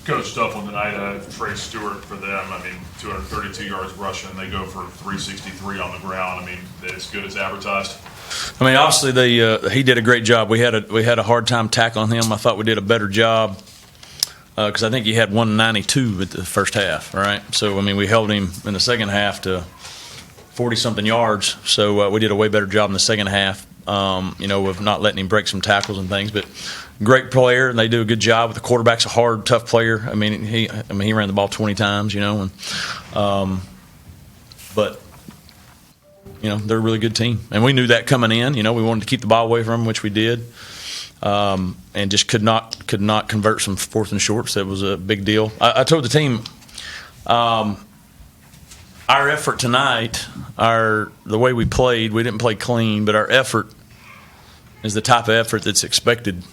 Coach, tough one tonight. Trey Stewart for them. I mean, 232 yards rushing. They go for 363 on the ground. I mean, as good as advertised. I mean, obviously he did a great job. We had a hard time tackling him. I thought we did a better job because I think he had 192 at the first half. Right. So I mean, we held him in the second half to 40-something yards. So we did a way better job in the second half. Of not letting him break some tackles and things, but great player, and they do a good job. With the quarterback's a hard, tough player. I mean, he ran the ball 20 times, but they're a really good team, and we knew that coming in. We wanted to keep the ball away from them, which we did, and just could not convert some fourth and shorts. That was a big deal. I told the team, our effort tonight, the way we played, we didn't play clean, but our effort is the type of effort that's expected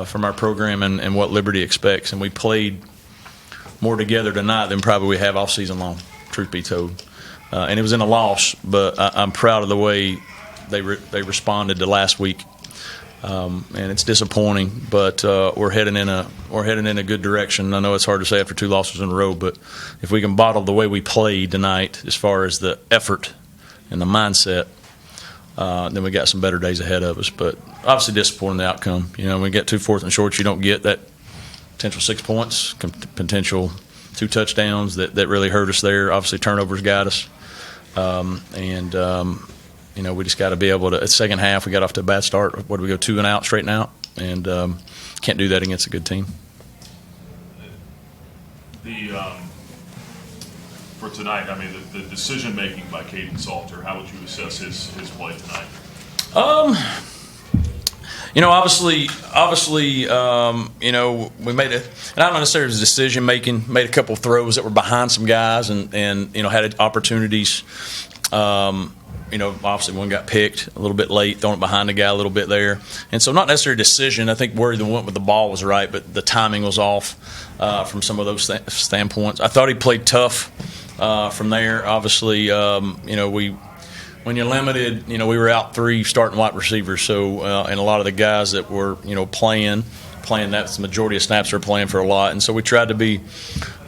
from our program and what Liberty expects. And we played more together tonight than probably we have all season long, truth be told. And it was in a loss, but I'm proud of the way they responded to last week. And it's disappointing, but we're heading in a good direction. I know it's hard to say after 2 losses in a row, but if we can bottle the way we played tonight, as far as the effort and the mindset, then we got some better days ahead of us. But obviously disappointing the outcome. When we get 2 fourth and shorts, you don't get that potential 6 points, potential 2 touchdowns that really hurt us there. Obviously turnovers got us, we just got to be able to. At the second half, we got off to a bad start. What do we go 2 and out, straighten out, and can't do that against a good team. For tonight, I mean, the decision making by Caden Salter. How would you assess his play tonight? Obviously, we made and I don't necessarily was decision making. Made a couple of throws that were behind some guys, and had opportunities. Obviously one got picked a little bit late, throwing it behind the guy a little bit there. And so not necessarily a decision. I think where he went with the ball was right, but the timing was off from some of those standpoints. I thought he played tough from there. Obviously, when you're limited, we were out 3 starting wide receivers. So and a lot of the guys that were, playing, that's the majority of snaps are playing for a lot. And so we tried to be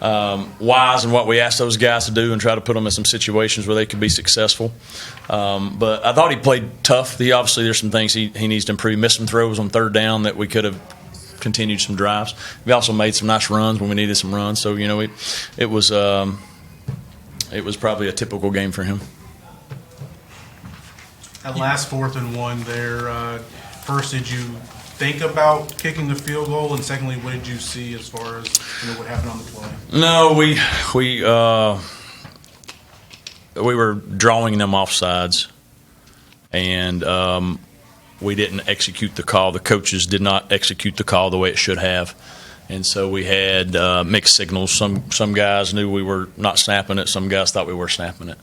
wise in what we asked those guys to do and try to put them in some situations where they could be successful. But I thought he played tough. Obviously, there's some things he needs to improve. Missed some throws on third down that we could have continued some drives. We also made some nice runs when we needed some runs. So, it was probably a typical game for him. That last 4th and 1 there, first, did you think about kicking the field goal, and secondly, what did you see as far as what happened on the play? No, we were drawing them offsides, and we didn't execute the call. The coaches did not execute the call the way it should have, and so we had mixed signals. Some guys knew we were not snapping it. Some guys thought we were snapping it,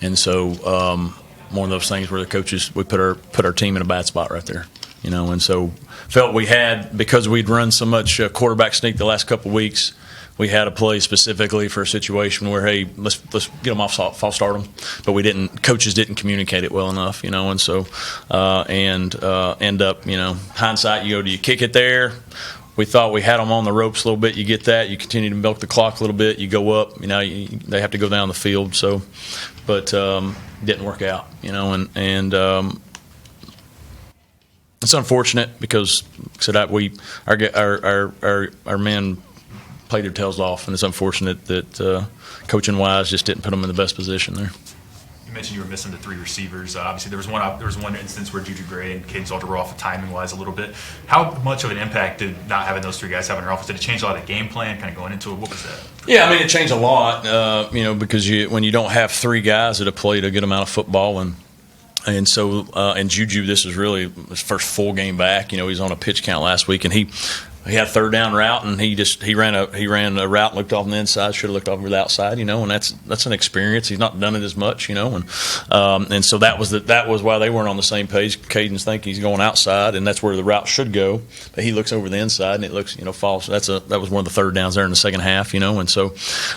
and so one of those things where the coaches, we put our team in a bad spot right there. And so felt we had, because we'd run so much quarterback sneak the last couple of weeks, we had a play specifically for a situation where, hey, let's get them off, false start them, but coaches didn't communicate it well enough, and so end up, hindsight, do you kick it there? We thought we had them on the ropes a little bit. You get that, you continue to milk the clock a little bit, you go up, they have to go down the field. So, but didn't work out, and it's unfortunate because our men played their tails off, and it's unfortunate that coaching wise just didn't put them in the best position there. You mentioned you were missing the 3 receivers. Obviously, there was one instance where Juju Gray and Caden Salter were off timing wise a little bit. How much of an impact did not having those 3 guys have on your offense? Did it change a lot of the game plan, kind of going into it? What was that? Yeah, I mean, it changed a lot. Because when you don't have 3 guys that have played a good amount of football, and so Juju, this is really his first full game back. He's on a pitch count last week, and he had a third down route, and he ran a route and looked off on the inside. Should have looked over the outside, and that's an experience. He's not done it as much, and so that was why they weren't on the same page. Caden's thinking he's going outside, and that's where the route should go, but he looks over the inside, and it looks false. That was one of the third downs there in the second half, and so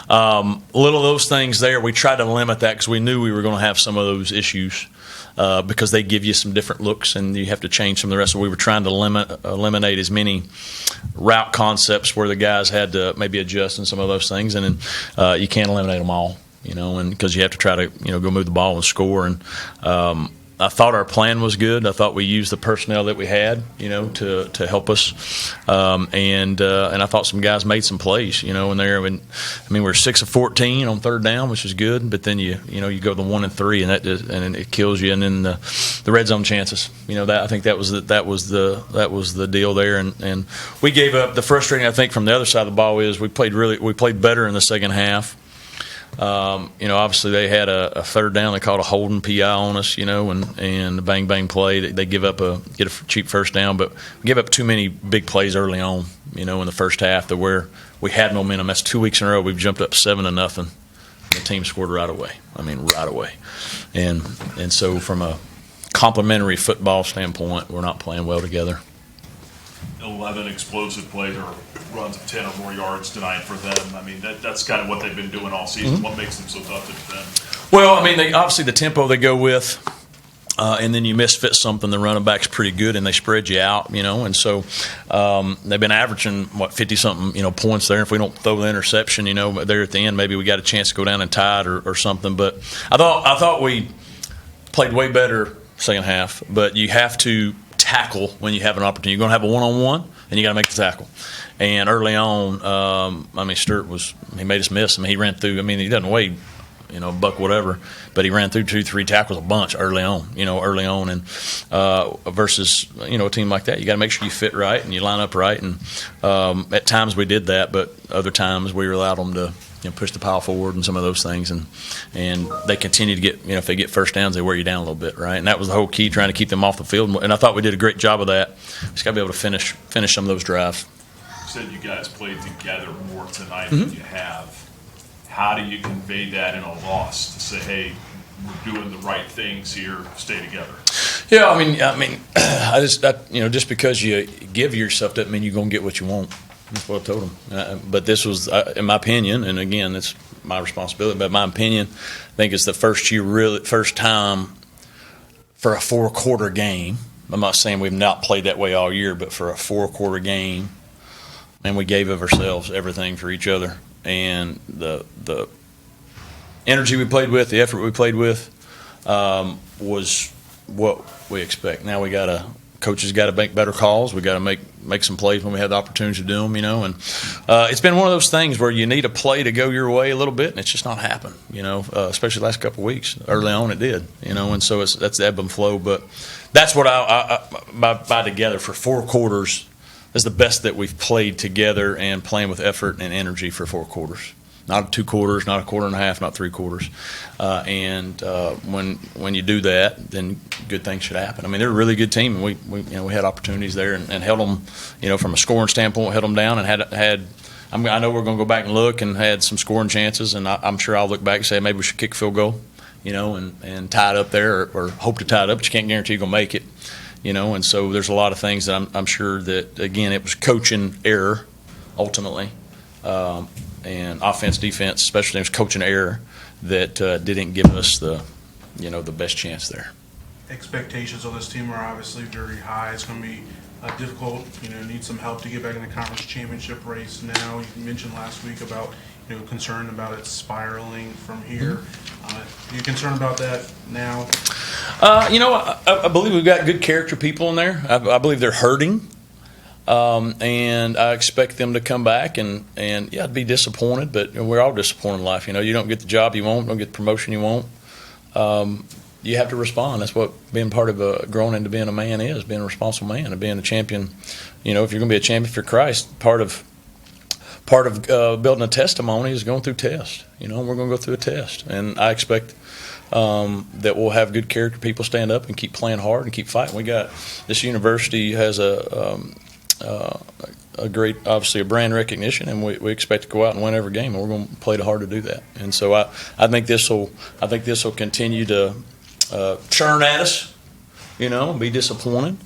little of those things there. We tried to limit that because we knew we were going to have some of those issues. because they give you some different looks and you have to change some of the rest. So we were trying to eliminate as many route concepts where the guys had to maybe adjust in some of those things, and then you can't eliminate them all, and because you have to try to go move the ball and score. And I thought our plan was good. I thought we used the personnel that we had, to help us, and I thought some guys made some plays, in there. We're 6 of 14 on third down, which is good. But then you go the 1 and 3, and and it kills you. And then the red zone chances, I think that was the deal there. And we gave up. The frustrating, I think, from the other side of the ball is we played better in the second half. Obviously they had a third down. They called a holding PI on us, and the bang play. They get a cheap first down, but we give up too many big plays early on, in the first half to where we had momentum. That's 2 weeks in a row. We've jumped up 7-0. The team scored right away. Right away. And so from a complementary football standpoint, we're not playing well together. 11 explosive plays or runs of 10 or more yards tonight for them. That's kind of what they've been doing all season. What makes them so tough to defend? Well, obviously the tempo they go with, and then you misfit something, the running back's pretty good, and they spread you out, and so they've been averaging, 50-something, points there. If we don't throw the interception, there at the end, maybe we got a chance to go down and tie it or something. But I thought we played way better second half, but you have to tackle when you have an opportunity. You're going to have a one-on-one, and you got to make the tackle. And early on, Stewart he made us miss. He ran through. He doesn't weigh, buck whatever, but he ran through 2-3 tackles a bunch early on. And versus a team like that, you got to make sure you fit right and you line up right. And at times we did that, but other times we allowed them to push the pile forward and some of those things, and they continue to get, if they get first downs, they wear you down a little bit, right? And that was the whole key, trying to keep them off the field. And I thought we did a great job of that. Just got to be able to finish some of those drives. You said you guys played together more tonight than you have. How do you convey that in a loss to say, hey, we're doing the right things here, stay together? Yeah, just because you give yourself doesn't mean you're going to get what you want. That's what I told them. But this was, in my opinion, and again, it's my responsibility, but my opinion, I think it's the first time for a 4-quarter game. I'm not saying we've not played that way all year, but for a 4-quarter game, and we gave of ourselves everything for each other. And the energy we played with, the effort we played with, was what we expect. Now coaches got to make better calls. We got to make some plays when we have the opportunity to do them, And it's been one of those things where you need a play to go your way a little bit, and it's just not happened, especially the last couple of weeks. Early on, it did, And so that's the ebb and flow. But that's what by together for 4 quarters is the best that we've played together and playing with effort and energy for 4 quarters. Not 2 quarters, not a quarter and a half, not 3 quarters. When you do that, then good things should happen. They're a really good team, and we had opportunities there and held them, from a scoring standpoint, held them down and had. I know we're going to go back and look and had some scoring chances, and I'm sure I'll look back and say maybe we should kick a field goal, and tie it up there or hope to tie it up, but you can't guarantee you're going to make it, And so there's a lot of things that I'm sure that, again, it was coaching error ultimately. And offense, defense, special teams, coaching error that didn't give us the best chance there. Expectations on this team are obviously very high. It's going to be difficult. Need some help to get back in the conference championship race. Now, you mentioned last week about concern about it spiraling from here. Are you concerned about that now? I believe we've got good character people in there. I believe they're hurting. And I expect them to come back and I'd be disappointed, but we're all disappointed in life. You don't get the job you want, don't get the promotion you want. You have to respond. That's what being part of growing into being a man is, being a responsible man and being a champion. If you're going to be a champion for Christ, part of building a testimony is going through tests. We're going to go through a test, and I expect that we'll have good character people stand up and keep playing hard and keep fighting. We got this university has a great, obviously, a brand recognition, and we expect to go out and win every game, and we're going to play hard to do that. And so I think this will continue to churn at us, be disappointed.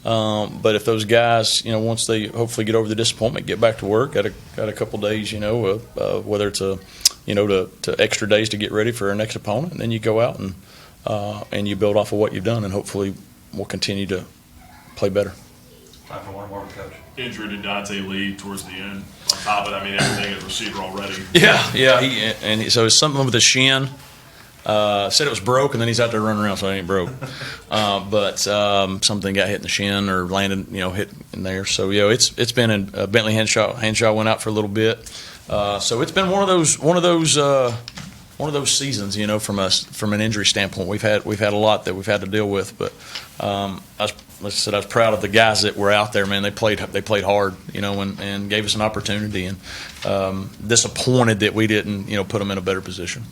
But if those guys, once they hopefully get over the disappointment, get back to work, got a couple days, whether it's to extra days to get ready for our next opponent, and then you go out and and you build off of what you've done, and hopefully we'll continue to play better. Time for one more, Coach. Injury to Dante Lee towards the end. On top of, everything at receiver already. Yeah. So it's something with the shin. Said it was broke, and then he's out there running around, so it ain't broke. But something got hit in the shin or landed, hit in there. So it's been in Bentley Henshaw went out for a little bit. So it's been one of those seasons, from an injury standpoint. We've had a lot that we've had to deal with, but like I said, I was proud of the guys that were out there. Man, they played hard, and gave us an opportunity, and disappointed that we didn't, put them in a better position.